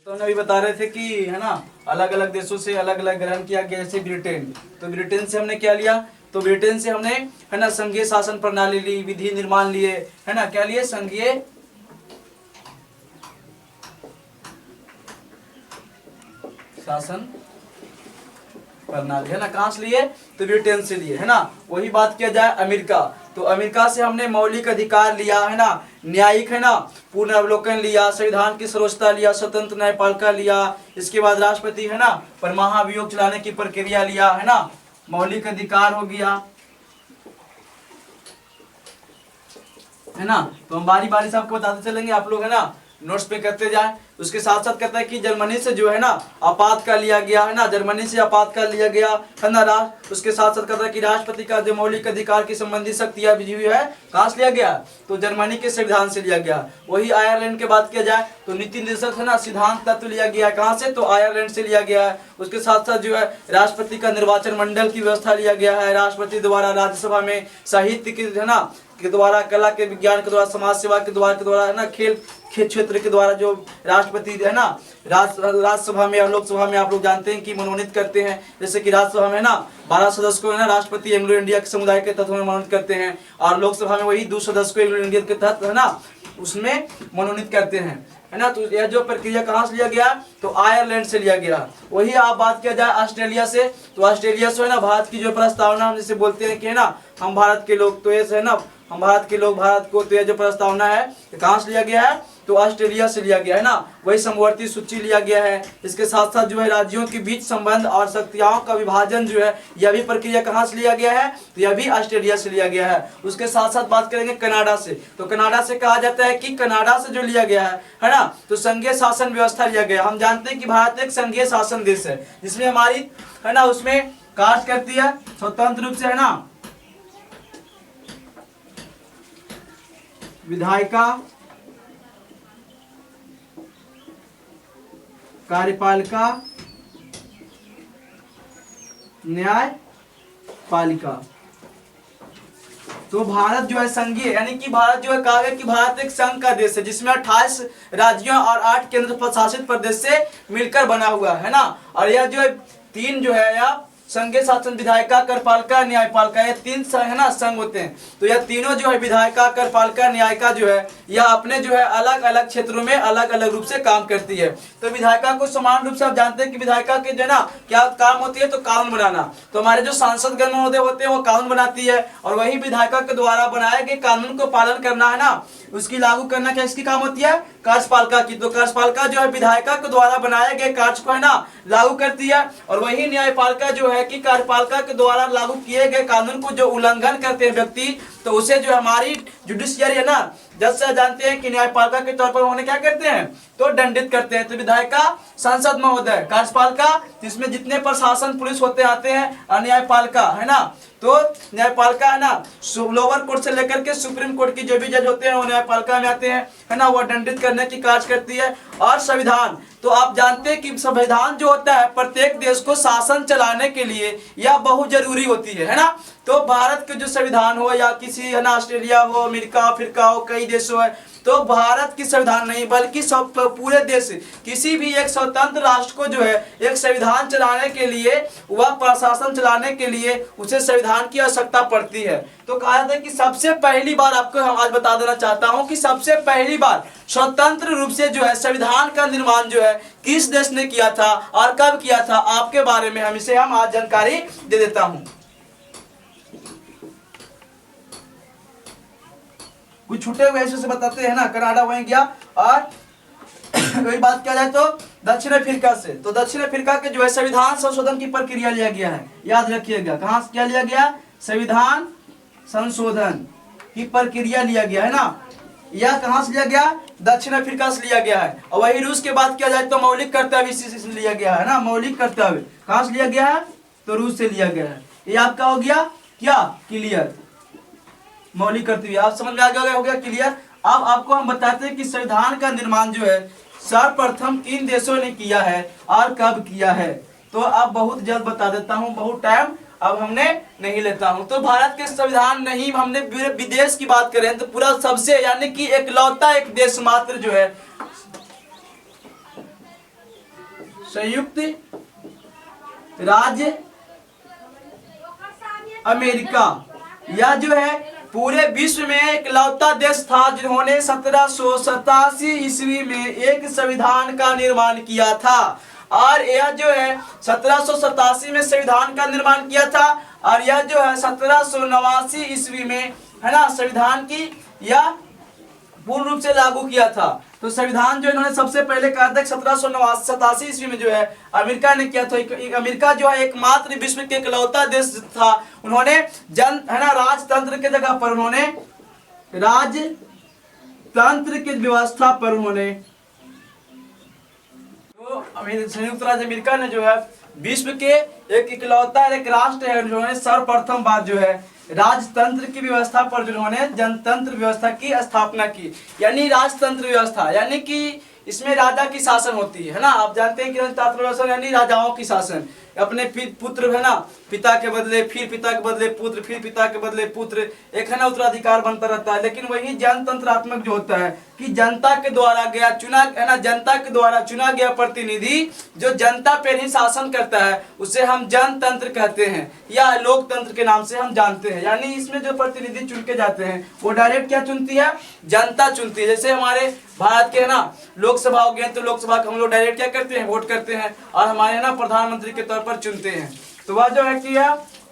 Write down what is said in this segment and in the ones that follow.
तो हमने अभी बता रहे थे कि है ना, अलग अलग देशों से अलग अलग ग्रहण किया गया। जैसे ब्रिटेन, तो ब्रिटेन से हमने क्या लिया, तो ब्रिटेन से हमने है ना संघीय शासन प्रणाली ली, विधि निर्माण लिए, है ना, क्या लिए, संघीय शासन प्रणाली, है ना। कहां से लिए, तो ब्रिटेन से लिए, है ना। वही बात किया जाए अमेरिका, तो अमेरिका से हमने मौलिक अधिकार लिया, है ना, न्यायिक, है ना, पूर्ण अवलोकन लिया, संविधान की सर्वोच्चता लिया, स्वतंत्र न्यायपालिका लिया, इसके बाद राष्ट्रपति, है ना, पर महाभियोग चलाने की प्रक्रिया लिया, है ना, मौलिक अधिकार हो गया, है ना। तो हम बारी बारी से आपको बताते चलेंगे, आप लोग है ना नोट्स पे करते जाए। उसके साथ साथ कहता है कि जर्मनी से जो है ना आपातकाल लिया गया, है ना, जर्मनी से आपातकाल लिया गया, है ना। उसके साथ साथ कहता है कि राष्ट्रपति का जो मौलिक अधिकार की संबंधी शक्तियां भी है, कहां से लिया गया, तो जर्मनी के संविधान से लिया गया। वही आयरलैंड की बात किया जाए तो नीति निर्देशक, है ना, सिद्धांत तत्व लिया गया, कहां से, तो आयरलैंड से लिया गया है। उसके साथ साथ जो है राष्ट्रपति का निर्वाचन मंडल की व्यवस्था लिया गया है, राष्ट्रपति द्वारा राज्यसभा में साहित्य की, है ना, के द्वारा, कला के, विज्ञान के द्वारा, समाज सेवा के द्वारा, है ना, खेल क्षेत्र के द्वारा जो राष्ट्रपति, है ना, राज्यसभा में और लोकसभा में आप लोग जानते हैं कि मनोनीत करते हैं। जैसे कि राज्यसभा में ना 12 सदस्य को, है ना, राष्ट्रपति एंग्लो इंडिया के समुदाय के तहत में मनोनीत करते हैं, और लोकसभा में वही 2 सदस्य को एंग्लो इंडिया के तहत, है ना, उसमें मनोनीत करते हैं, है ना। तो यह जो प्रक्रिया कहां से लिया गया, तो आयरलैंड से लिया गया। वही आप बात किया जाए ऑस्ट्रेलिया से, तो ऑस्ट्रेलिया से, है ना, भारत की जो प्रस्तावना, हम जैसे बोलते हैं कि, है ना, हम भारत के लोग, तो ये है ना, हम भारत के लोग, भारत को, तो यह जो प्रस्तावना है कहां से लिया गया है, तो ऑस्ट्रेलिया से लिया गया, है ना। वही समवर्ती सूची लिया गया है। इसके साथ साथ जो है राज्यों के बीच संबंध और शक्तियों का विभाजन जो है, यह भी प्रक्रिया कहां से लिया गया है, तो यह भी ऑस्ट्रेलिया से लिया गया है। उसके साथ साथ बात करेंगे कनाडा से, तो कनाडा से कहा जाता है कि कनाडा से जो लिया गया है ना, तो संघीय शासन व्यवस्था लिया गया। हम जानते हैं कि भारत एक संघीय शासन देश है, जिसमें हमारी, है ना, उसमें कार्य करती है स्वतंत्र रूप से, है ना, विधायिका, कार्यपालिका, न्यायपालिका। तो भारत जो है संघीय, यानी कि भारत जो है, कहा गया कि भारत एक संघ का देश है, जिसमें 28 राज्यों और 8 केंद्र प्रशासित प्रदेश से मिलकर बना हुआ है ना। और यह जो है 3 जो है, या संघीय शासन, विधायिका, कार्यपालिका, न्यायपालिका, ये 3 है ना संघ होते हैं। तो यह तीनों जो है विधायिका, कार्यपालिका, न्यायिका जो है, यह अपने जो है अलग अलग क्षेत्रों में अलग अलग रूप से काम करती है। तो विधायिका को समान रूप से आप जानते हैं कि विधायिका के जो है ना क्या काम होती है, तो कानून बनाना। तो हमारे जो सांसद गण महोदय होते हैं वो कानून बनाती है, और वही विधायिका के द्वारा बनाए गए कानून को पालन करना, है ना, उसकी लागू करना क्या इसकी काम होती है, कार्यपालिका की। तो कार्यपालिका जो है विधायिका के द्वारा बनाए गए कार्य को, है ना, लागू करती है। और वही न्यायपालिका जो है कि कार्यपालिका के द्वारा लागू किए गए कानून को जो उल्लंघन करते हैं व्यक्ति, तो उसे जो हमारी जुडिशियरी, है ना, जज से जानते हैं कि न्यायपालिका के तौर पर उन्हें क्या करते हैं, तो दंडित करते हैं। तो विधायिका संसद महोदय, कार्यपालिका जिसमें जितने प्रशासन पुलिस होते आते हैं, और न्यायपालिका, है ना, तो न्यायपालिका, है ना, लोअर कोर्ट से लेकर के सुप्रीम कोर्ट की जो भी जज होते हैं वो न्यायपालिका में आते हैं, है ना, वो दंडित करने की कार्य करती है। और संविधान, तो आप जानते हैं कि संविधान जो होता है प्रत्येक देश को शासन चलाने के लिए यह बहुत जरूरी होती है ना। तो भारत के जो संविधान हो, या किसी, है ना, ऑस्ट्रेलिया हो, अमेरिका, अफ्रीका हो, कई देशों है, तो भारत की संविधान नहीं बल्कि सब पूरे देश, किसी भी एक स्वतंत्र राष्ट्र को जो है एक संविधान चलाने के लिए, वह प्रशासन चलाने के लिए उसे संविधान की आवश्यकता पड़ती है। तो कहा जाता है कि सबसे पहली बार, आपको हम आज बता देना चाहता हूं कि सबसे पहली बार स्वतंत्र रूप से जो है संविधान का निर्माण जो है किस देश ने किया था और कब किया था, आपके बारे में हम आज जानकारी दे देता हूं। कुछ छूटे हुए ऐसे से बताते हैं ना, कनाडा वहीं गया। और वही बात किया जाए तो दक्षिण अफ्रीका से, तो दक्षिण अफ्रीका के जो है संविधान संशोधन की प्रक्रिया लिया गया है, याद रखिएगा, कहां से क्या लिया गया, संविधान संशोधन की प्रक्रिया लिया गया, है ना। यह कहां से लिया गया, दक्षिण अफ्रीका से लिया गया है। और वही रूस के बात किया जाए तो मौलिक कर्तव्य से लिया गया है ना, मौलिक कर्तव्य कहां से लिया गया है, तो रूस से लिया गया है। ये आपका हो गया क्या, क्लियर, मौलिक कर्तव्य आप समझ में आ गया, हो गया क्लियर। अब आपको हम बताते हैं कि संविधान का निर्माण जो है सर्वप्रथम किन देशों ने किया है और कब किया है। तो अब बहुत जल्द बता देता हूं, बहुत टाइम अब हमने नहीं लेता हूं। तो भारत के संविधान नहीं, हमने विदेश की बात करें तो पूरा सबसे, यानी कि एकलौता एक देश मात्र जो है संयुक्त राज्य अमेरिका, यह जो है पूरे विश्व में इकलौता देश था जिन्होंने 1787 ईस्वी में एक संविधान का निर्माण किया था। और यह जो है 1787 में संविधान का निर्माण किया था, और यह जो है 1789 ईस्वी में, है ना, संविधान की यह पूर्ण रूप से लागू किया था। तो संविधान जो इन्होंने सबसे पहले कहा था 1787 ईस्वी में जो है अमेरिका ने किया था। अमेरिका जो है एकमात्र विश्व के इकलौता देश था, उन्होंने है ना, राजतंत्र के जगह पर उन्होंने राजतंत्र की व्यवस्था पर उन्होंने, तो संयुक्त राज्य अमेरिका ने जो है विश्व के एक इकलौता एक राष्ट्र है जिन्होंने सर्वप्रथम बार जो है राजतंत्र की व्यवस्था पर जिन्होंने जनतंत्र व्यवस्था की स्थापना की। यानी राजतंत्र व्यवस्था यानी कि इसमें राजा की शासन होती है ना। आप जानते हैं कि राजतंत्र व्यवस्था यानी राजाओं की शासन, अपने पुत्र, है ना, पिता के बदले फिर पिता के बदले पुत्र, फिर पिता के बदले पुत्र, एक है ना उत्तराधिकार बनता रहता है। लेकिन वही जनतंत्रात्मक जो होता है कि जनता के द्वारा गया चुना, है ना, जनता के द्वारा चुना गया प्रतिनिधि जो जनता पर ही शासन करता है उसे हम जनतंत्र कहते हैं या लोकतंत्र के नाम से हम जानते हैं। यानी इसमें जो प्रतिनिधि चुन के जाते हैं वो डायरेक्ट क्या चुनती है, जनता चुनती है। जैसे हमारे भारत के, है ना, लोकसभा हो गए तो लोकसभा को हम लोग डायरेक्ट क्या करते हैं, वोट करते हैं, और हमारे ना प्रधानमंत्री के तौर पर चुनते हैं। तो वह जो है कि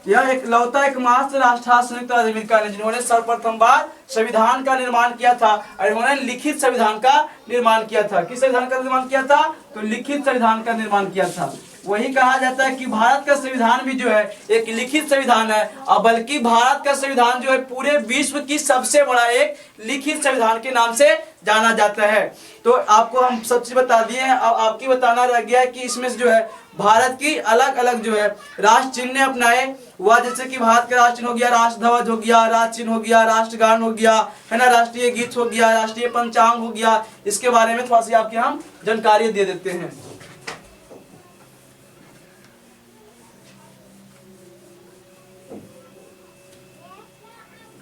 यह एकलौता एकमात्र राष्ट्र संयुक्त राज्य अमेरिका ने जिन्होंने सर्वप्रथम बार संविधान का निर्माण किया था, और इन्होंने लिखित संविधान का निर्माण किया था। किस संविधान का निर्माण किया था, तो लिखित संविधान का निर्माण किया था। वही कहा जाता है कि भारत का संविधान भी जो है एक लिखित संविधान है, और बल्कि भारत का संविधान जो है पूरे विश्व की सबसे बड़ा एक लिखित संविधान के नाम से जाना जाता है। तो आपको हम सबसे बता दिए हैं, अब आपकी बताना रह गया है कि इसमें जो है भारत की अलग अलग जो है राष्ट्र चिन्ह अपनाए हुआ, जैसे कि भारत का राष्ट्र चिन्ह हो गया राष्ट्र ध्वज हो गया, राष्ट्र चिन्ह हो गया, राष्ट्रगान हो गया, है ना, राष्ट्रीय गीत हो गया, राष्ट्रीय पंचांग हो गया। इसके बारे में थोड़ा सी आपके हम जानकारी दे देते हैं।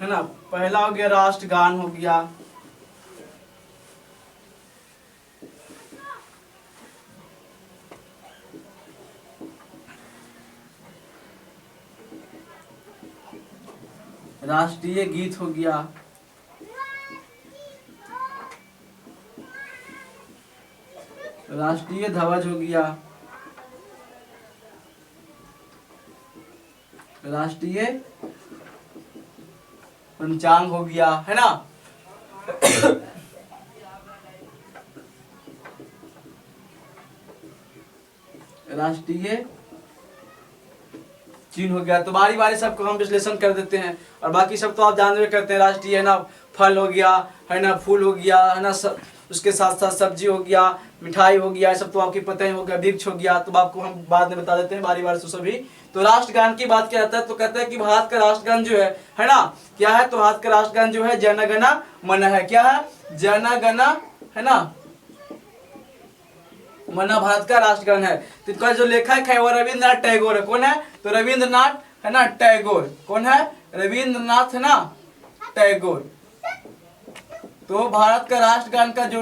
है ना, पहला हो गया राष्ट्रगान हो गया, राष्ट्रीय गीत हो गया, राष्ट्रीय ध्वज हो गया, राष्ट्रीय पंचांग हो गया, है ना, राष्ट्रीय चिन्ह हो गया। तो बारी बारी सबको हम विश्लेषण कर देते हैं, और बाकी सब तो आप जानते करते हैं। राष्ट्रीय, है ना, फल हो गया, है ना, फूल हो गया, है ना, उसके साथ साथ सब्जी हो गया, मिठाई हो गया, सब तो आपकी पता ही हो गया, वृक्ष हो गया। तो आपको हम बाद में बता देते हैं बारी बारी से सभी। तो राष्ट्रगान की बात किया जाता है तो कहते हैं कि भारत का राष्ट्रगान जो है ना, क्या है, तो भारत का राष्ट्रगान जो है जन गण मन है। क्या है, जन गण, है ना, मना भारत का राष्ट्रगान है। तो इसका जो लेखक है वो रविंद्रनाथ टैगोर है। कौन है, तो रविंद्रनाथ, है ना, टैगोर। कौन है, रविंद्रनाथ, है ना, टैगोर। तो भारत का राष्ट्रगान का जो,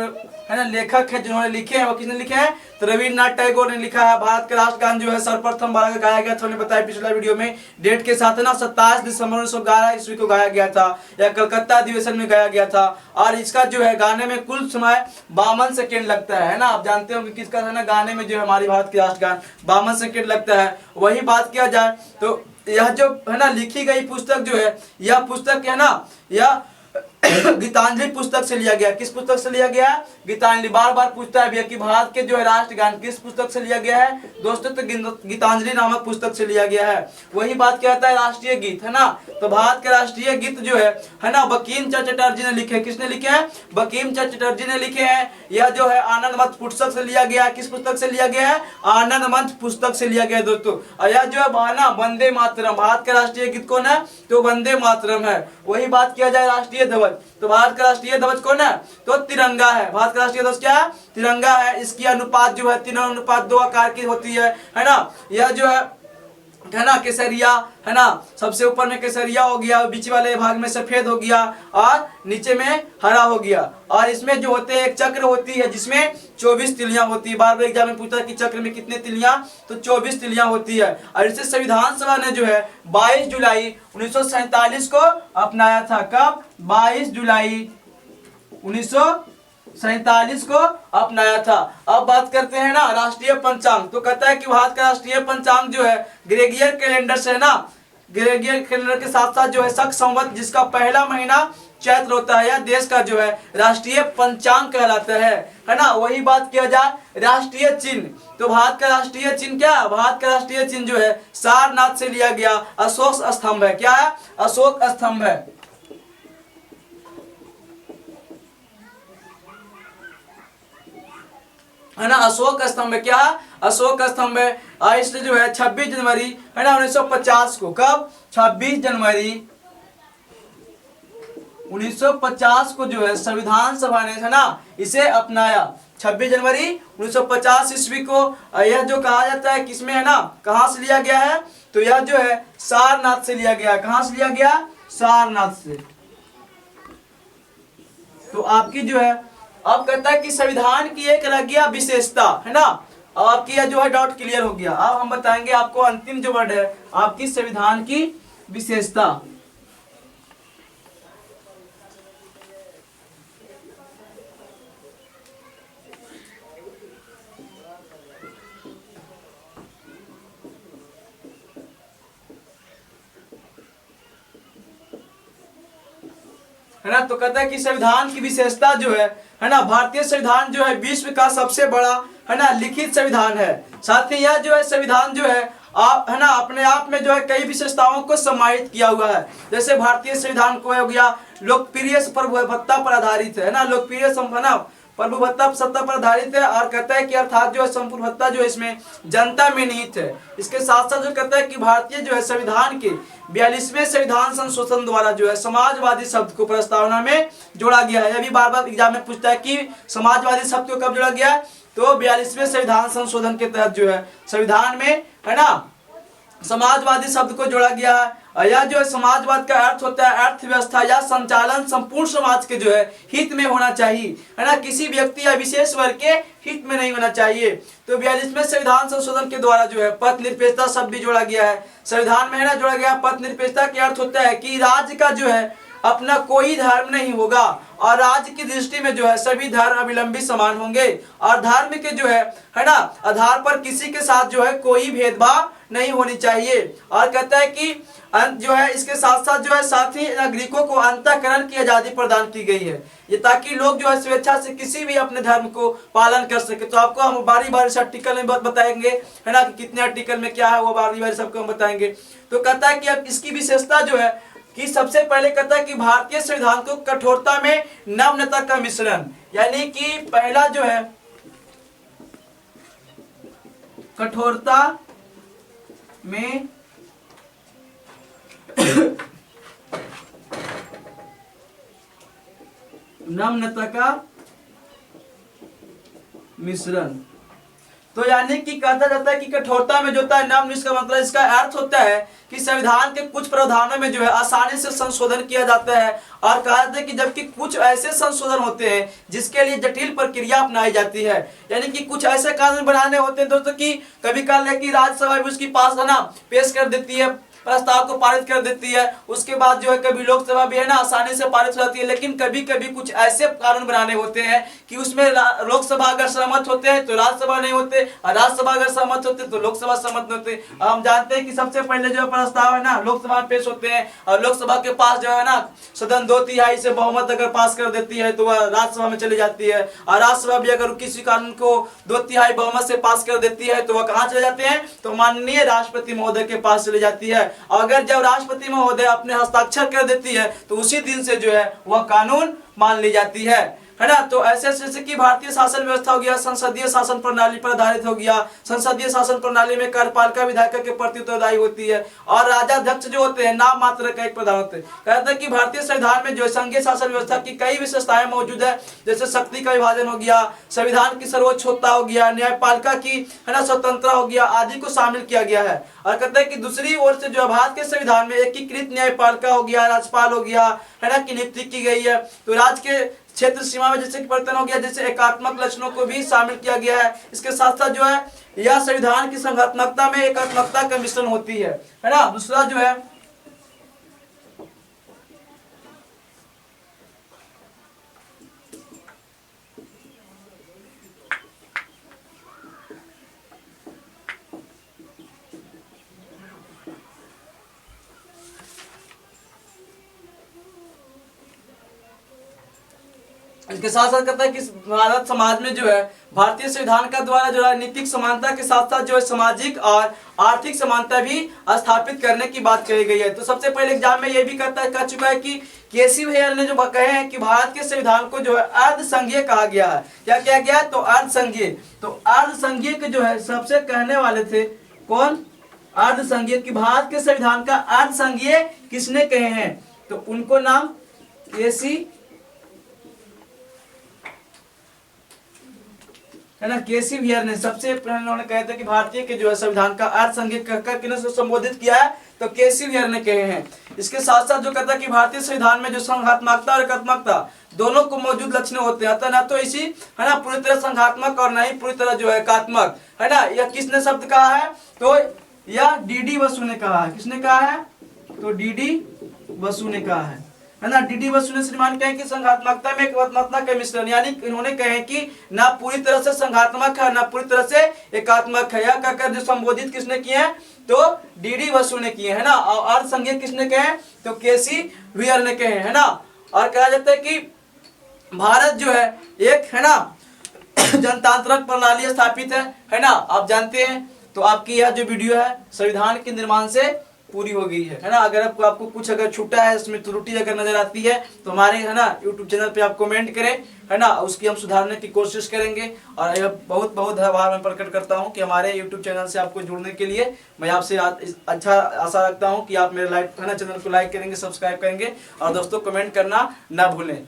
है ना, लेखक है जिन्होंने लिखे हैं वो किसने लिखे हैं, तो रविंद्रनाथ टैगोर ने लिखा है। भारत का राष्ट्रगान जो है सर्वप्रथम बार गाया गया था, उन्होंने बताया पिछला वीडियो में डेट के साथ, है ना, 27 दिसंबर 1911 ईस्वी को गाया गया था, या कलकत्ता अधिवेशन में गाया गया था। और इसका जो है गाने में कुल समय 52 सेकेंड लगता है ना। आप जानते हो कि किसका, है ना, गाने में जो है हमारी भारत के राष्ट्रगान 52 सेकेंड लगता है। वही बात किया जाए तो यह जो, है ना, लिखी गई पुस्तक जो है, यह पुस्तक, है ना, यह गीतांजलि पुस्तक से लिया गया। किस पुस्तक से लिया गया, गीतांजलि। बार बार पूछता है भैया कि भारत के जो है राष्ट्रगान किस पुस्तक से लिया गया है, दोस्तों, तो गीतांजलि नामक पुस्तक से लिया गया है। वही बात कहता है राष्ट्रीय गीत, है ना, तो भारत के राष्ट्रीय गीत जो है ना, बंकिम चंद्र चटर्जी ने लिखे। किसने लिखे हैं, बंकिम चंद्र चटर्जी ने लिखे हैं। यह जो है आनंद मठ पुस्तक से लिया गया है। किस पुस्तक से लिया गया है, आनंद मठ पुस्तक से लिया गया है दोस्तों। और यह जो है ना वंदे मातरम, भारत का राष्ट्रीय गीत कौन है, तो वंदे मातरम है। वही बात किया जाए राष्ट्रीय ध्वज, तो भारत का राष्ट्रीय ध्वज कौन है, तो तिरंगा है। भारत का राष्ट्रीय ध्वज क्या है, तिरंगा है। इसकी अनुपात जो है 3:2 आकार की होती है ना। यह जो है है ना, केसरिया, है ना, सबसे ऊपर में केसरिया हो गया, बीच वाले भाग में सफेद हो गया और नीचे में हरा हो गया। और इसमें जो होते हैं एक चक्र होती है जिसमें 24 तिलियां होती है। बार बार एग्जाम में पूछता है कि चक्र में कितने तिलियां, तो 24 तिलियां होती है। और इसे संविधान सभा ने जो है 22 जुलाई 1947 को अपनाया था। कब? 22 जुलाई 1947 को अपनाया था। अब बात करते हैं ना राष्ट्रीय पंचांग। तो कहता है कि भारत का राष्ट्रीय पंचांग जो है ग्रेगोरियन कैलेंडर से है ना, ग्रेगोरियन कैलेंडर के साथ साथ जो है शक संवत जिसका पहला महीना चैत्र होता है, या देश का जो है राष्ट्रीय पंचांग कहलाता है ना। वही बात किया जाए राष्ट्रीय चिन्ह, तो भारत का राष्ट्रीय चिन्ह क्या है? भारत का राष्ट्रीय चिन्ह जो है सारनाथ से लिया गया अशोक स्तंभ है। क्या है? अशोक स्तंभ है ना, अशोक स्तंभ है। क्या? अशोक स्तंभ है। इसलिए जो है 26 जनवरी है ना 1950 को, कब? 26 जनवरी 1950 को जो है संविधान सभा ने है ना इसे अपनाया। 26 जनवरी 1950 ईस्वी को यह जो कहा जाता है किसमें है ना, कहां से लिया गया है? तो यह जो है सारनाथ से लिया गया। कहां से लिया गया? सारनाथ से। तो आपकी जो है अब कहता है कि संविधान की एक रह गया विशेषता, है ना। अब आपकी यह जो है डाउट क्लियर हो गया। अब हम बताएंगे आपको अंतिम जो वर्ड है आपकी संविधान की विशेषता। है ना, तो कहता है कि संविधान की विशेषता जो है ना, भारतीय संविधान जो है विश्व का सबसे बड़ा है ना लिखित संविधान है। साथ ही यह जो है संविधान जो है आप है ना अपने आप में जो है कई विशेषताओं को समाहित किया हुआ है। जैसे भारतीय संविधान को हो गया लोकप्रिय प्रभुसत्ता पर आधारित है ना, लोकप्रिय ना प्रभुसत्ता सत्ता पर आधारित है। और कहता है कि अर्थात जो है संपूर्णता जो है इसमें जनता में निहित है। इसके साथ साथ जो कहता है कि भारतीय जो है संविधान के 42वें संविधान संशोधन द्वारा जो है समाजवादी शब्द को प्रस्तावना में जोड़ा गया है। अभी बार बार एग्जाम में पूछता है कि समाजवादी शब्द को कब जोड़ा गया है? तो 42वें संविधान संशोधन के तहत जो है संविधान में है ना समाजवादी शब्द को जोड़ा गया है। यह जो है समाजवाद का अर्थ होता है अर्थव्यवस्था या संचालन संपूर्ण समाज के जो है हित में होना चाहिए, है ना, किसी व्यक्ति या विशेष वर्ग के हित में नहीं होना चाहिए। तो 42वें संविधान संशोधन के द्वारा जो है पथ निरपेक्षता शब्द भी जोड़ा गया है संविधान में, है ना, जोड़ा गया। पथ निरपेक्षता के अर्थ होता है कि राज्य का जो है अपना कोई धर्म नहीं होगा और राज्य की दृष्टि में जो है सभी धर्म अवलंबी समान होंगे और धर्म के जो है ना आधार पर किसी के साथ जो है कोई भेदभाव नहीं होनी चाहिए। और कहता है कि जो है इसके साथ साथ जो है साथी नागरिकों को अंतःकरण की आजादी प्रदान की गई है, ये ताकि लोग जो है स्वेच्छा से किसी भी अपने धर्म को पालन कर सके। तो आपको हम बारी बारी से आर्टिकल में बताएंगे, है ना, कि कितने आर्टिकल में क्या है वो बारी बारी सबको हम बताएंगे। तो कहता है कि अब इसकी विशेषता जो है कि सबसे पहले कहता है कि भारतीय संविधान को कठोरता में नम्रता का मिश्रण, यानी कि पहला जो है कठोरता में नम्रता का मिश्रण। तो यानी कि कहता जाता है कि कठोरता में जो होता है नम्र, इसका मतलब इसका अर्थ होता है कि संविधान के कुछ प्रावधानों में जो है आसानी से संशोधन किया जाता है। और कहा जाता है कि जबकि कुछ ऐसे संशोधन होते हैं जिसके लिए जटिल प्रक्रिया अपनाई जाती है, यानी कि कुछ ऐसे कानून बनाने होते हैं दोस्तों कि कभी काल है कि राज्यसभा भी उसकी पास है ना पेश कर देती है, प्रस्ताव को पारित कर देती है, उसके बाद जो है कभी लोकसभा भी है ना आसानी से पारित हो जाती है। लेकिन कभी कभी कुछ ऐसे कानून बनाने होते हैं कि उसमें लोकसभा अगर सहमत होते हैं तो राज्यसभा नहीं होते, और राज्यसभा अगर सहमत होते तो लोकसभा सहमत नहीं होते। हम जानते हैं कि सबसे पहले जो प्रस्ताव है ना लोकसभा में पेश होते हैं और लोकसभा के पास जो है ना सदन 2/3 से बहुमत अगर पास कर देती है तो वह राज्यसभा में चली जाती है, और राज्यसभा भी अगर किसी कानून को 2/3 बहुमत से पास कर देती है तो वह कहाँ चले जाते हैं? तो माननीय राष्ट्रपति महोदय के पास चले जाती है। अगर जब राष्ट्रपति महोदय अपने हस्ताक्षर कर देती है तो उसी दिन से जो है वह कानून मान ली जाती है। है ना। तो ऐसे जैसे कि भारतीय शासन व्यवस्था हो गया, संसदीय शासन प्रणाली पर आधारित हो गया। संसदीय शासन प्रणाली में कार्यपालिका विधायिका के प्रति उत्तरदायी होती है और राजाध्यक्ष जो होते हैं नाम मात्र का एक प्रधान होते हैं। कहते हैं कि भारतीय संविधान में जो संघीय शासन व्यवस्था की कई विशेषताएं मौजूद है, जैसे शक्ति का विभाजन हो गया, संविधान की सर्वोच्चता हो गया, न्यायपालिका की है ना स्वतंत्रता हो गया, आदि को शामिल किया गया है। और कहते हैं कि दूसरी ओर से जो भारत के संविधान में एकीकृत न्यायपालिका हो गया, राज्यपाल हो गया, है ना, की नियुक्ति की गई है। तो राज्य के क्षेत्र सीमा में जैसे परिवर्तन हो गया, जैसे एकात्मक लक्षणों को भी शामिल किया गया है। इसके साथ साथ जो है यह संविधान की संघात्मकता में एकात्मकता का मिश्रण होती है ना। दूसरा जो है इसके साथ साथ कहता है कि भारत समाज में जो है भारतीय संविधान का द्वारा जो राजनीतिक समानता के साथ साथ जो है सामाजिक और आर्थिक समानता भी स्थापित करने की बात कही गई है। तो सबसे पहले एग्जाम में ये भी कह चुका है कि केसी हेयर ने जो कहे हैं कि भारत के संविधान को जो है अर्ध संघीय कहा गया है। क्या किया गया? तो अर्ध संघीय। तो अर्ध संघीय के जो है सबसे कहने वाले थे कौन? अर्ध संघीय। कि भारत के संविधान का अर्ध संघीय किसने कहे हैं? तो उनको नाम केसी है ना, केसी हेयर ने सबसे पहले उन्होंने कहे थे कि भारतीय के जो है संविधान का अर्ध संघीय कहकर किन्होंने संबोधित किया है? तो केसी हेयर ने कहे हैं। इसके साथ साथ जो कहता है कि भारतीय संविधान में जो संघात्मकता और एकात्मकता दोनों को मौजूद लक्षण होते हैं, अतः न तो इसी है ना पूरी तरह संघात्मक और न ही पूरी तरह जो है एकात्मक, है ना। यह किसने शब्द कहा है? तो यह डी बसु ने कहा है। किसने कहा है? तो डी बसु ने कहा है ना। डी बसु ने श्रीमान कहे कि संघात्मकता में एकात्मकता का मिश्रण, यानी इन्होंने कहे कि ना पूरी तरह से संघात्मक है ना पूरी तरह से एकात्मक है। यह कहकर जो संबोधित किसने किए हैं? तो डी बसु ने किए, है ना। और अर्ध संघीय किसने कहे? तो केसी हेयर ने कहे, है ना। और कहा जाता है कि भारत जो है एक है ना जनतांत्रिक प्रणाली स्थापित है ना। आप जानते हैं। तो आपकी यह जो वीडियो है संविधान के निर्माण से पूरी हो गई है ना। अगर आपको कुछ अगर छूटा है, इसमें त्रुटि अगर नजर आती है तो हमारे है ना यूट्यूब चैनल पे आप कमेंट करें, है ना। उसकी हम सुधारने की कोशिश करेंगे। और यह बहुत बहुत आभार मैं प्रकट करता हूं कि हमारे यूट्यूब चैनल से आपको जुड़ने के लिए मैं आपसे अच्छा आशा रखता हूं कि आप मेरे है ना चैनल को लाइक करेंगे, सब्सक्राइब करेंगे और दोस्तों कमेंट करना ना भूलें,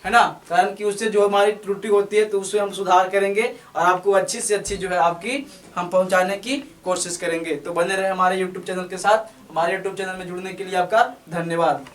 है ना। कारण कि उससे जो हमारी त्रुटि होती है तो उससे हम सुधार करेंगे और आपको अच्छी से अच्छी जो है आपकी हम पहुंचाने की कोशिश करेंगे। तो बने रहे हमारे YouTube चैनल के साथ। हमारे YouTube चैनल में जुड़ने के लिए आपका धन्यवाद।